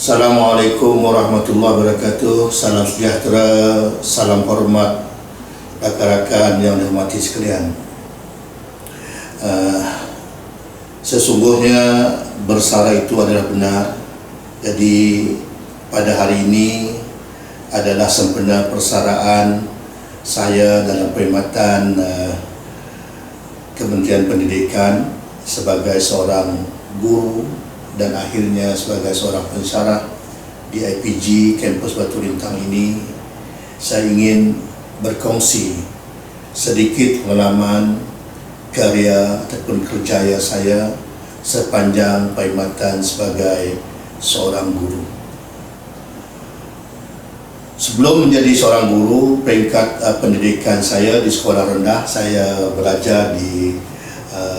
Assalamualaikum warahmatullahi wabarakatuh. Salam sejahtera, salam hormat rakan-rakan yang dihormati sekalian. Sesungguhnya bersara itu adalah benar. Jadi pada hari ini adalah sempena persaraan saya dalam perkhidmatan Kementerian Pendidikan sebagai seorang guru dan akhirnya sebagai seorang pensyarah di IPG kampus Batu Lintang ini. Saya ingin berkongsi sedikit pengalaman karya ataupun kerjaya saya sepanjang perkhidmatan sebagai seorang guru. Sebelum menjadi seorang guru, peringkat pendidikan saya di sekolah rendah, saya belajar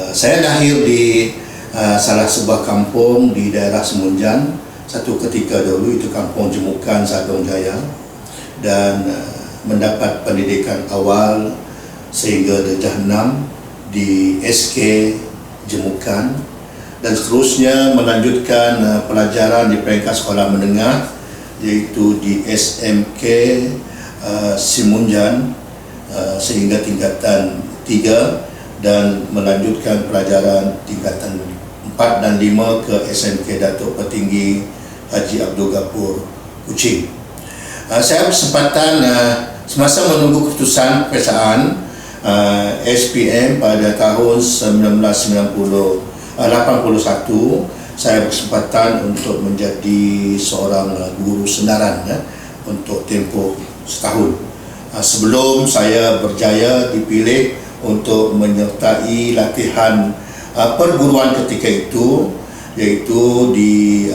saya lahir di salah sebuah kampung di daerah Semunjan. Satu ketika dulu itu kampung Jemukan, Sagong Jaya, dan mendapat pendidikan awal sehingga darjah 6 di SK Jemukan, dan seterusnya melanjutkan pelajaran di peringkat sekolah menengah yaitu di SMK Semunjan sehingga tingkatan 3, dan melanjutkan pelajaran tingkatan 4 dan 5 ke SMK Datuk Petinggi Haji Abdul Ghafur Kuching. Saya bersempatan semasa menunggu keputusan peperiksaan SPM pada tahun 1981, saya bersempatan untuk menjadi seorang guru senaran untuk tempoh setahun. Sebelum saya berjaya dipilih untuk menyertai latihan perguruan ketika itu, yaitu di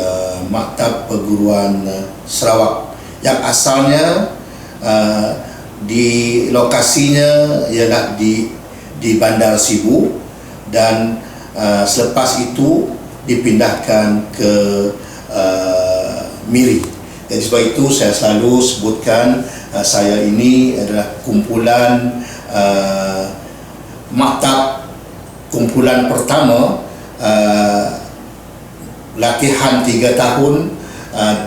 Maktab Perguruan Sarawak yang asalnya di lokasinya ialah di Bandar Sibu, dan selepas itu dipindahkan ke Miri. Jadi sebab itu saya selalu sebutkan saya ini adalah kumpulan maktab, kumpulan pertama latihan 3 tahun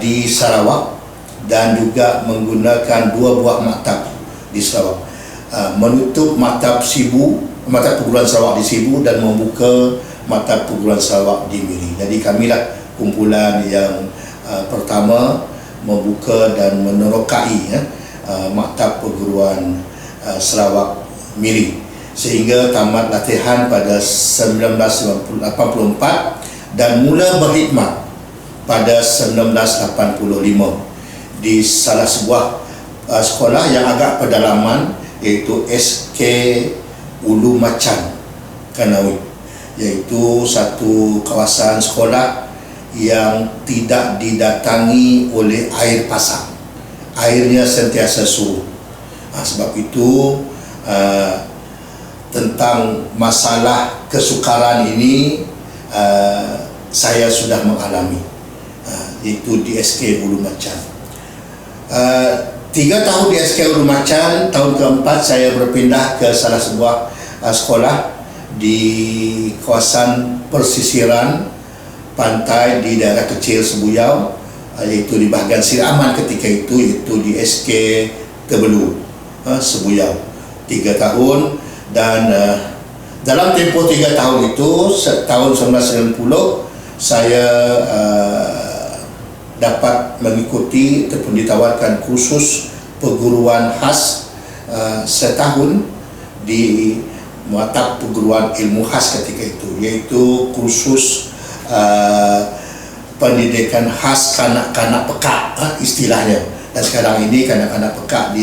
di Sarawak, dan juga menggunakan 2 buah maktab di Sarawak, menutup maktab perguruan Sarawak di Sibu dan membuka maktab perguruan Sarawak di Miri. Jadi kamilah kumpulan yang pertama membuka dan menerokai maktab perguruan Sarawak Miri, sehingga tamat latihan pada 1984 dan mula berkhidmat pada 1985 di salah sebuah sekolah yang agak pedalaman, iaitu SK Ulu Macan Kanawi, iaitu satu kawasan sekolah yang tidak didatangi oleh air pasang. Airnya sentiasa surut. Sebab itu tentang masalah kesukaran ini saya sudah mengalami, yaitu di SK Ulu Macan. 3 tahun di SK Ulu Macan, tahun keempat saya berpindah ke salah sebuah sekolah di kawasan persisiran pantai di daerah kecil Sebuyau, yaitu di bahagian Siraman ketika itu, yaitu di SK Tebelu Sebuyau. 3 tahun, dan dalam tempoh 3 tahun itu, tahun 1990 saya dapat mengikuti ataupun ditawarkan kursus perguruan khas setahun di Maktab Perguruan Ilmu Khas ketika itu, yaitu kursus pendidikan khas kanak-kanak pekak istilahnya, dan sekarang ini kanak-kanak pekak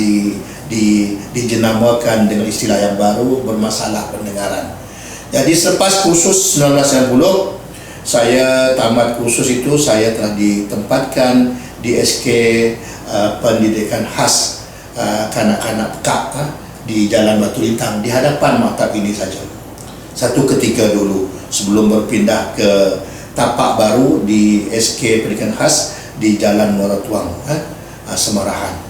dijenamakan dengan istilah yang baru, bermasalah pendengaran. Jadi selepas kursus 1990 saya tamat kursus itu, saya telah ditempatkan di SK pendidikan khas kanak-kanak pekak di Jalan Batu Lintang, di hadapan maktab ini saja. Satu ketika dulu sebelum berpindah ke tapak baru di SK pendidikan khas di Jalan Muara Tuang, Semarahan.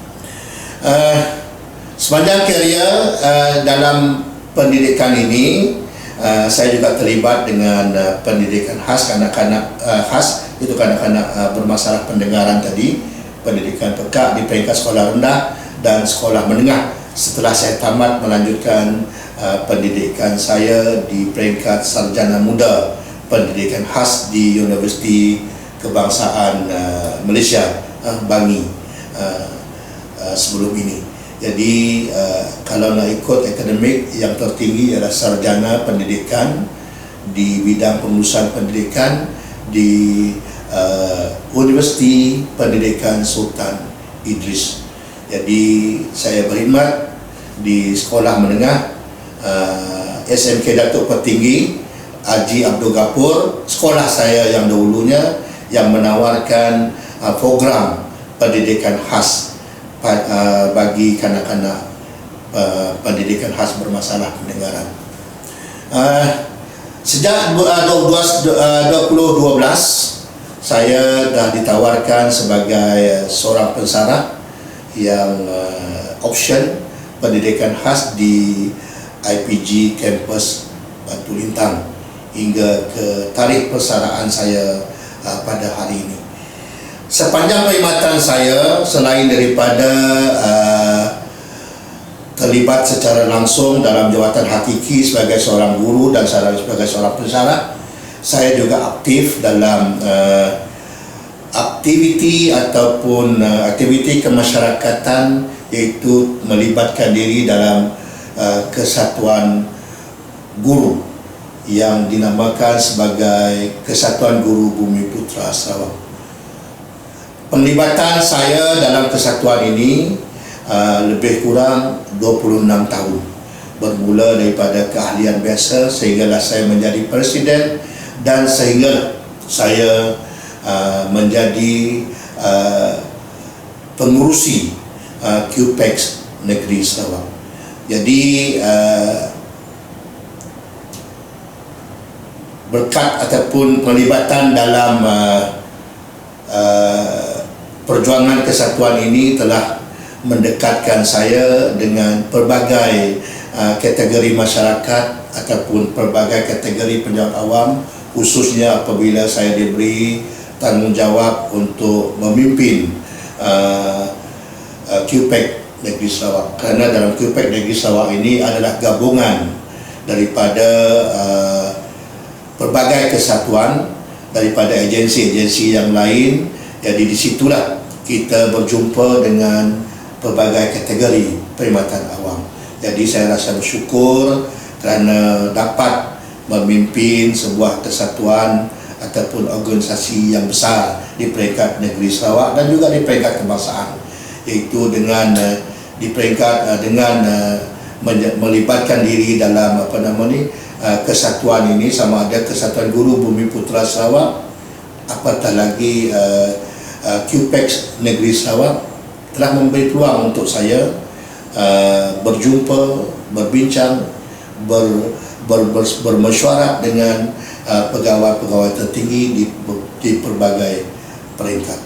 Sepanjang karier dalam pendidikan ini, saya juga terlibat dengan pendidikan khas kanak-kanak khas, itu kanak-kanak bermasalah pendengaran tadi, pendidikan pekak di peringkat sekolah rendah dan sekolah menengah. Setelah saya tamat melanjutkan pendidikan saya di peringkat sarjana muda pendidikan khas di Universiti Kebangsaan Malaysia, Bangi, sebelum ini. Jadi kalau nak ikut akademik, yang tertinggi adalah sarjana pendidikan di bidang pengurusan pendidikan di Universiti Pendidikan Sultan Idris. Jadi saya berkhidmat di sekolah menengah SMK Datuk Petinggi Haji Abdul Gapur, sekolah saya yang dahulunya yang menawarkan program pendidikan khas bagi kanak-kanak pendidikan khas bermasalah pendengaran. Sejak 2012 saya dah ditawarkan sebagai seorang pensarah yang option pendidikan khas di IPG Kampus Batu Lintang hingga ke tarikh persaraan saya pada hari ini. Sepanjang perkhidmatan saya, selain daripada terlibat secara langsung dalam jawatan hakiki sebagai seorang guru dan sebagai seorang pensarah, saya juga aktif dalam aktiviti ataupun aktiviti kemasyarakatan, iaitu melibatkan diri dalam kesatuan guru yang dinamakan sebagai Kesatuan Guru Bumi Putra Sarawak. Penglibatan saya dalam kesatuan ini lebih kurang 26 tahun. Bermula daripada keahlian biasa sehinggalah saya menjadi presiden dan sehingga saya menjadi pengurusi QPEX Negeri Sarawak. Jadi berkat ataupun pelibatan dalam perjuangan kesatuan ini telah mendekatkan saya dengan pelbagai kategori masyarakat ataupun pelbagai kategori penjawat awam, khususnya apabila saya diberi tanggungjawab untuk memimpin QPEX Negeri Sarawak. Kerana dalam QPEX Negeri Sarawak ini adalah gabungan daripada pelbagai kesatuan daripada agensi-agensi yang lain. Jadi di situlah kita berjumpa dengan pelbagai kategori perkhidmatan awam. Jadi saya rasa bersyukur kerana dapat memimpin sebuah kesatuan ataupun organisasi yang besar di peringkat negeri Sarawak dan juga di peringkat kebangsaan, iaitu dengan di peringkat dengan melibatkan diri dalam kesatuan ini, sama ada Kesatuan Guru Bumi Putra Sarawak, apatah lagi QPEX Negeri Sarawak, telah memberi peluang untuk saya berjumpa, berbincang, bermesyuarat dengan pegawai-pegawai tertinggi di pelbagai peringkat.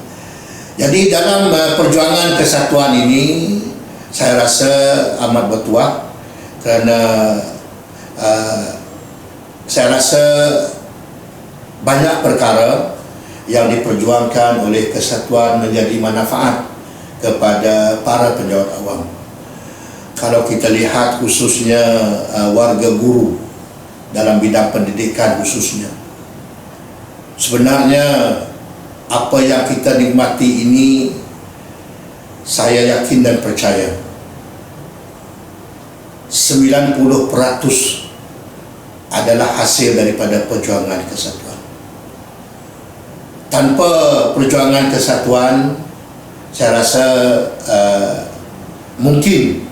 Jadi dalam perjuangan kesatuan ini saya rasa amat bertuah kerana saya rasa banyak perkara yang diperjuangkan oleh kesatuan menjadi manfaat kepada para penjawat awam. Kalau kita lihat khususnya warga guru dalam bidang pendidikan khususnya, sebenarnya apa yang kita nikmati ini saya yakin dan percaya 90% adalah hasil daripada perjuangan kesatuan. Tanpa perjuangan kesatuan, saya rasa mungkin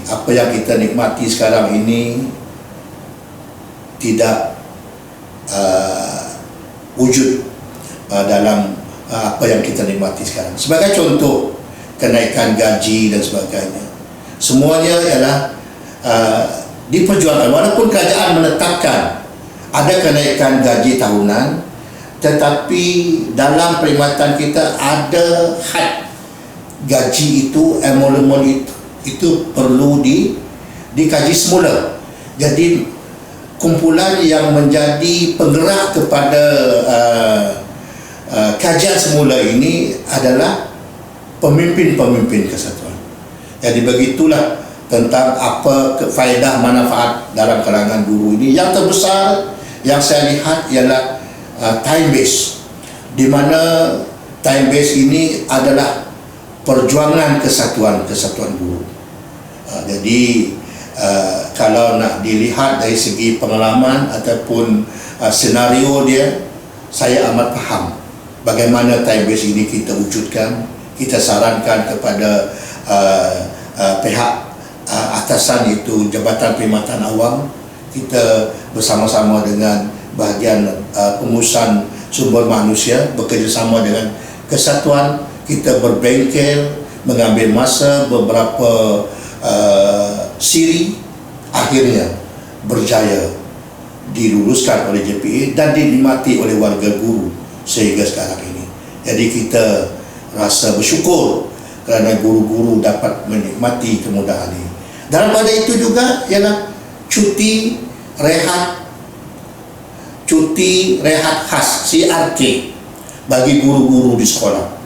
apa yang kita nikmati sekarang ini tidak wujud dalam apa yang kita nikmati sekarang. Sebagai contoh, kenaikan gaji dan sebagainya, semuanya ialah diperjuangkan. Walaupun kerajaan menetapkan ada kenaikan gaji tahunan, tetapi dalam perkhidmatan kita ada had gaji itu, emolumen itu perlu dikaji semula. Jadi kumpulan yang menjadi penggerak kepada kajian semula ini adalah pemimpin-pemimpin kesatuan. Jadi begitulah tentang apa faedah manfaat dalam kalangan guru ini. Yang terbesar yang saya lihat ialah time base, di mana time base ini adalah perjuangan kesatuan guru. Jadi kalau nak dilihat dari segi pengalaman ataupun senario dia, saya amat faham bagaimana time base ini kita wujudkan. Kita sarankan kepada pihak atasan, itu Jabatan Perkhidmatan Awam. Kita bersama-sama dengan bahagian pengurusan sumber manusia bekerjasama dengan kesatuan. Kita berbengkel, mengambil masa beberapa siri, akhirnya berjaya diluluskan oleh JPA dan dinikmati oleh warga guru sehingga sekarang ini. Jadi kita rasa bersyukur kerana guru-guru dapat menikmati kemudahan ini. Dalam pada itu juga ialah cuti rehat khas CRK bagi guru-guru di sekolah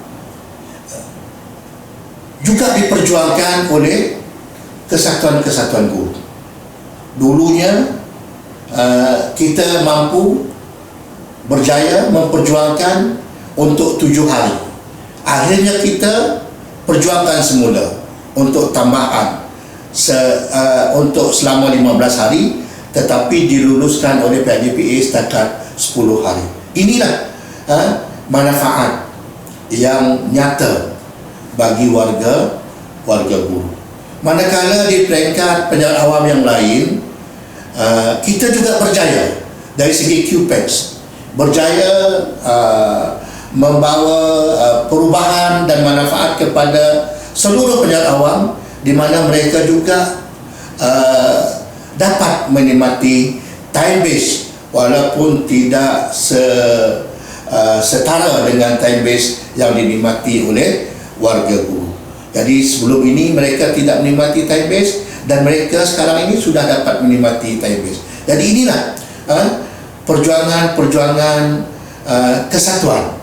juga diperjuangkan oleh kesatuan-kesatuan guru. Dulunya kita mampu berjaya memperjuangkan untuk 7 hari. Akhirnya kita perjuangkan semula untuk tambahan untuk selama 15 hari, tetapi diluluskan oleh pihak JPA setakat 10 hari. Inilah manfaat yang nyata bagi warga guru. Manakala di peringkat penjawat awam yang lain, kita juga berjaya dari segi QPEX, berjaya membawa perubahan dan manfaat kepada seluruh penjawat awam, di mana mereka juga dapat menikmati time base walaupun tidak setara dengan time base yang dinikmati oleh warga guru. Jadi sebelum ini mereka tidak menikmati time base dan mereka sekarang ini sudah dapat menikmati time base. Jadi inilah perjuangan kesatuan,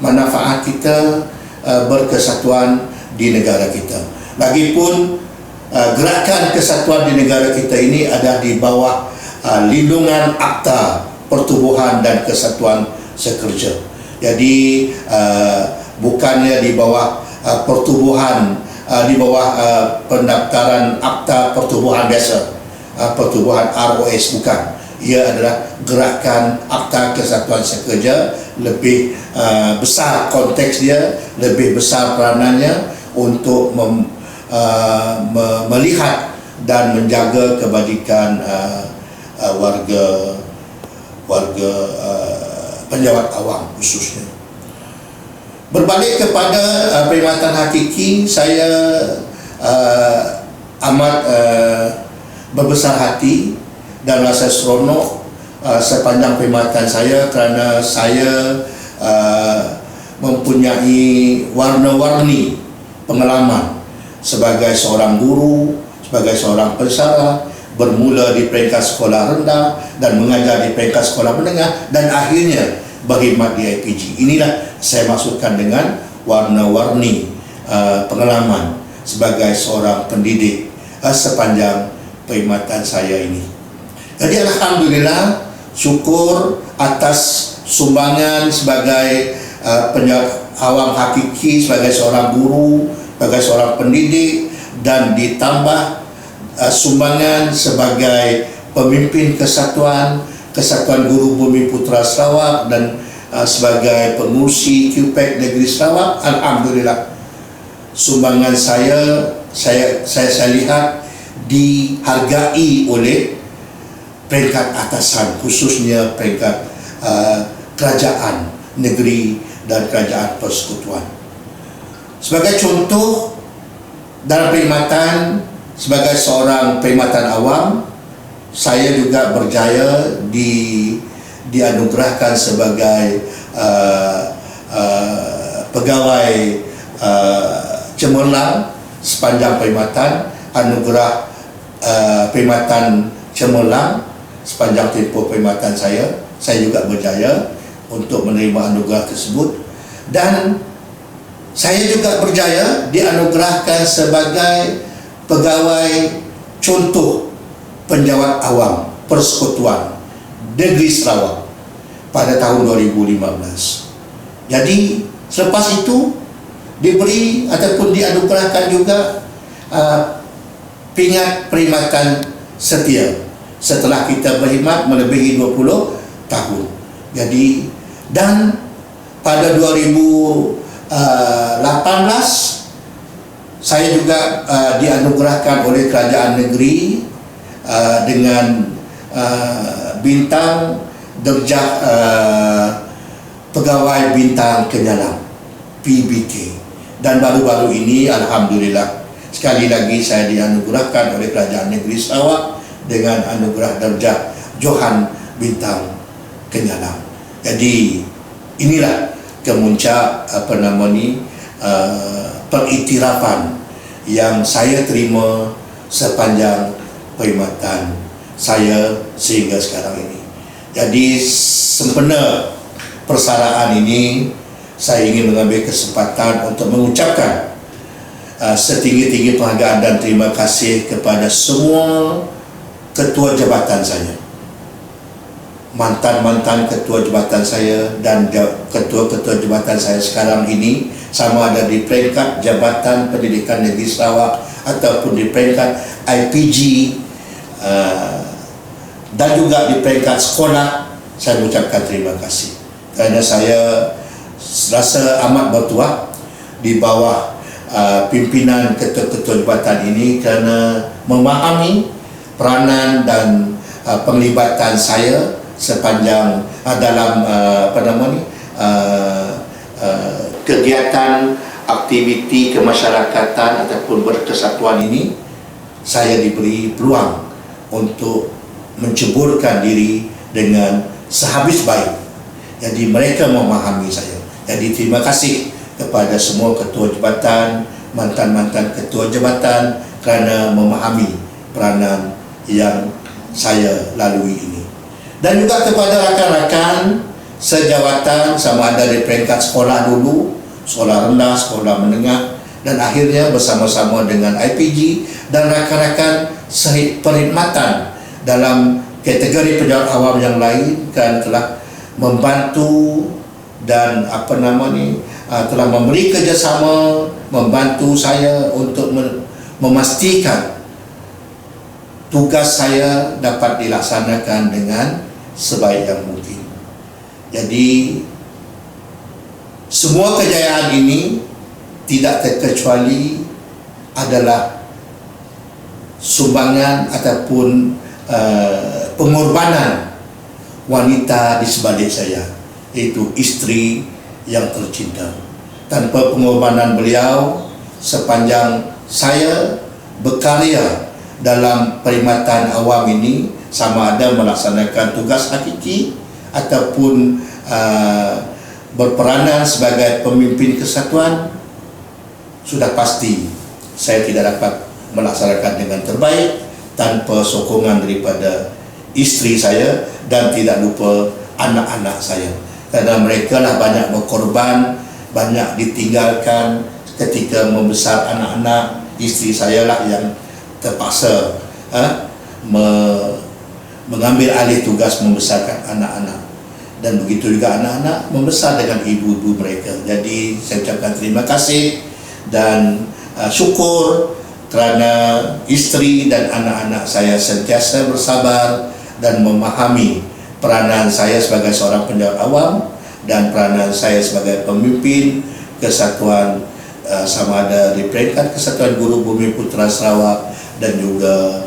manfaat kita berkesatuan di negara kita. Lagipun gerakan kesatuan di negara kita ini ada di bawah lindungan Akta Pertubuhan dan Kesatuan Sekerja. Jadi bukannya di bawah pertubuhan, di bawah pendaftaran Akta Pertubuhan biasa, pertubuhan ROS, bukan. Ia adalah gerakan Akta Kesatuan Sekerja. Lebih besar konteks dia, lebih besar peranannya untuk melihat dan menjaga kebajikan warga penjawat awam khususnya. Berbalik kepada perkhidmatan hakiki, saya amat berbesar hati dan rasa seronok sepanjang perkhidmatan saya, kerana saya mempunyai warna-warni pengalaman sebagai seorang guru, sebagai seorang pensyarah, bermula di peringkat sekolah rendah dan mengajar di peringkat sekolah menengah dan akhirnya berkhidmat di IPG. Inilah saya maksudkan dengan warna-warni pengalaman sebagai seorang pendidik sepanjang perkhidmatan saya ini. Jadi alhamdulillah, syukur atas sumbangan sebagai penjawat awam hakiki, sebagai seorang guru, sebagai seorang pendidik, dan ditambah sumbangan sebagai pemimpin kesatuan Guru Bumi Putra Sarawak dan sebagai pengurusi QPEX Negeri Sarawak. Alhamdulillah, sumbangan saya lihat dihargai oleh peringkat atasan, khususnya peringkat kerajaan negeri dan kerajaan persekutuan. Sebagai contoh, dalam perkhidmatan sebagai seorang perkhidmatan awam, saya juga berjaya dianugerahkan sebagai pegawai cemerlang sepanjang perkhidmatan, anugerah perkhidmatan cemerlang sepanjang tempoh perkhidmatan saya juga berjaya untuk menerima anugerah tersebut, dan saya juga berjaya dianugerahkan sebagai pegawai contoh penjawat awam Persekutuan Negeri Sarawak pada tahun 2015. Jadi selepas itu diberi ataupun dianugerahkan juga pingat perkhidmatan setia setelah kita berkhidmat melebihi 20 tahun. Jadi, dan pada 2018 saya juga dianugerahkan oleh kerajaan negeri dengan bintang darjah pegawai bintang kenyalam PBK, dan baru-baru ini alhamdulillah sekali lagi saya dianugerahkan oleh kerajaan negeri Sarawak dengan anugerah darjah Johan bintang kenyalam. Jadi inilah kemuncak periktirafan yang saya terima sepanjang perkhidmatan saya sehingga sekarang ini. Jadi sempena persaraan ini, saya ingin mengambil kesempatan untuk mengucapkan setinggi-tinggi penghargaan dan terima kasih kepada semua ketua jabatan saya, mantan-mantan ketua jabatan saya dan ketua-ketua jabatan saya sekarang ini, sama ada di peringkat Jabatan Pendidikan Negeri Sarawak ataupun di peringkat IPG dan juga di peringkat sekolah. Saya mengucapkan terima kasih kerana saya rasa amat bertuah di bawah pimpinan ketua-ketua jabatan ini, kerana memahami peranan dan penglibatan saya sepanjang dalam kegiatan aktiviti kemasyarakatan ataupun berkesatuan ini. Saya diberi peluang untuk menceburkan diri dengan sehabis baik. Jadi mereka memahami saya. Jadi terima kasih kepada semua ketua jabatan, mantan-mantan ketua jabatan kerana memahami peranan yang saya lalui ini. Dan juga kepada rakan-rakan sejawatan, sama ada di peringkat sekolah dulu, sekolah rendah, sekolah menengah, dan akhirnya bersama-sama dengan IPG dan rakan-rakan perkhidmatan dalam kategori penjawat awam yang lain, kan telah membantu dan telah memberi kerjasama membantu saya untuk memastikan tugas saya dapat dilaksanakan dengan sebaik yang mungkin. Jadi semua kejayaan ini tidak terkecuali adalah sumbangan ataupun pengorbanan wanita di sebalik saya, iaitu isteri yang tercinta. Tanpa pengorbanan beliau, sepanjang saya berkarya dalam perkhidmatan awam ini, sama ada melaksanakan tugas hakiki ataupun berperanan sebagai pemimpin kesatuan, sudah pasti saya tidak dapat melaksanakan dengan terbaik tanpa sokongan daripada isteri saya dan tidak lupa anak-anak saya, kerana mereka lah banyak berkorban, banyak ditinggalkan ketika membesar anak-anak. Isteri saya lah yang terpaksa mengambil alih tugas membesarkan anak-anak, dan begitu juga anak-anak membesar dengan ibu-ibu mereka. Jadi saya ucapkan terima kasih dan syukur kerana isteri dan anak-anak saya sentiasa bersabar dan memahami peranan saya sebagai seorang penjawat awam dan peranan saya sebagai pemimpin kesatuan, sama ada di peringkat Kesatuan Guru Bumi Putera Sarawak dan juga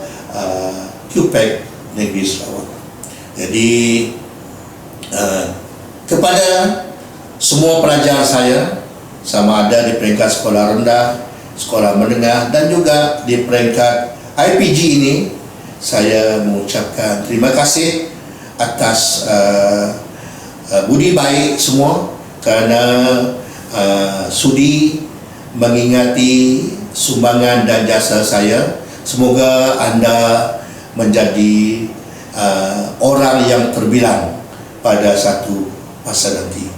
QPEC Negeri Sarawak. Jadi kepada semua pelajar saya, sama ada di peringkat sekolah rendah, sekolah menengah dan juga di peringkat IPG ini, saya mengucapkan terima kasih atas budi baik semua kerana sudi mengingati sumbangan dan jasa saya. Semoga anda menjadi orang yang terbilang pada satu masa nanti.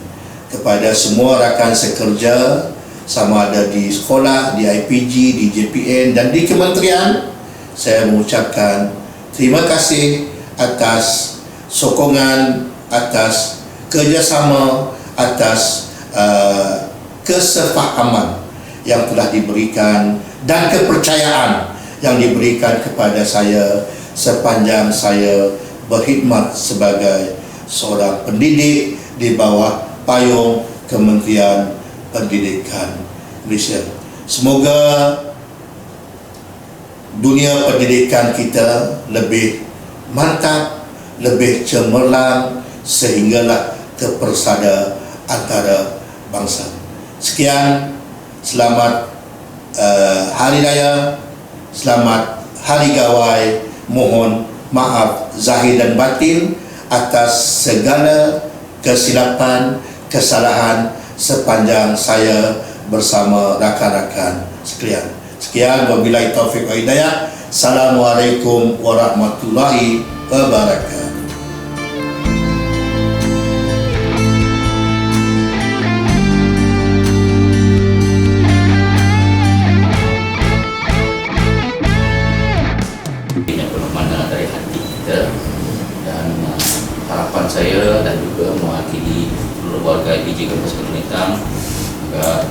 Kepada semua rakan sekerja, sama ada di sekolah, di IPG, di JPN dan di kementerian, saya mengucapkan terima kasih atas sokongan, atas kerjasama, atas kesefahaman yang telah diberikan dan kepercayaan yang diberikan kepada saya sepanjang saya berkhidmat sebagai seorang pendidik di bawah payung Kementerian Pendidikan Malaysia. Semoga dunia pendidikan kita lebih mantap, lebih cemerlang sehinggalah terpersada antara bangsa. Sekian, selamat Hari Raya, selamat Hari Gawai. Mohon maaf zahir dan batin atas segala kesilapan, kesalahan sepanjang saya bersama rakan-rakan sekalian. Sekian, wabillahi taufiq wa hidayah. Assalamualaikum warahmatullahi wabarakatuh. Ini penuh dari hati kita, dan harapan saya dan juga mewakili seluruh warga IPG Kampus Kelentang agar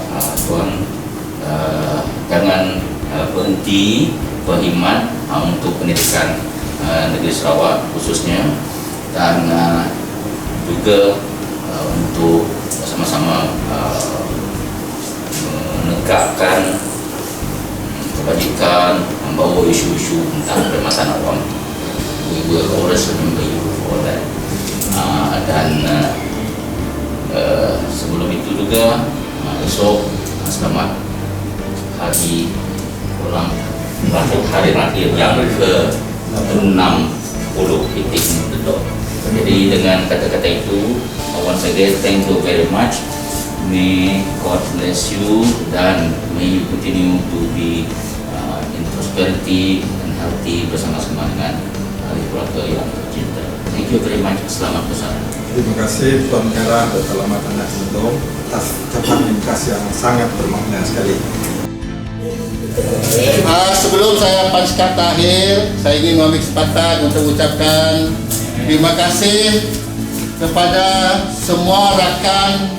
tuan jangan berhenti berkhidmat untuk pendidikan negeri Sarawak khususnya, dan juga untuk bersama-sama menegakkan kebajikan, membawa isu-isu tentang perkhidmatan awam. We will always remember you for that. Dan sebelum itu juga esok selamat hari ulang hari lahir yang ke-60 titik. Jadi dengan kata-kata itu, once again thank you very much. May God bless you, dan may you continue to be in prosperity and healthy bersama-sama dengan ahli keluarga yang tercinta. Thank you very much. Selamat bersama. Terima kasih Tuan Kera dan Selamat Anak Sendom atas ucapan terima kasih yang sangat bermakna sekali. Sebelum saya panjatkan akhir, saya ingin mengambil kesempatan untuk ucapkan terima kasih kepada semua rakan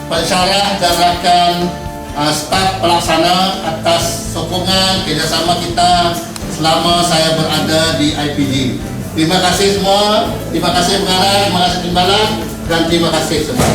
pensyarah dan rakan staf pelaksana atas sokongan kerjasama kita selama saya berada di IPG. Terima kasih semua, terima kasih pengarah, terima kasih timbalan, dan terima kasih semua.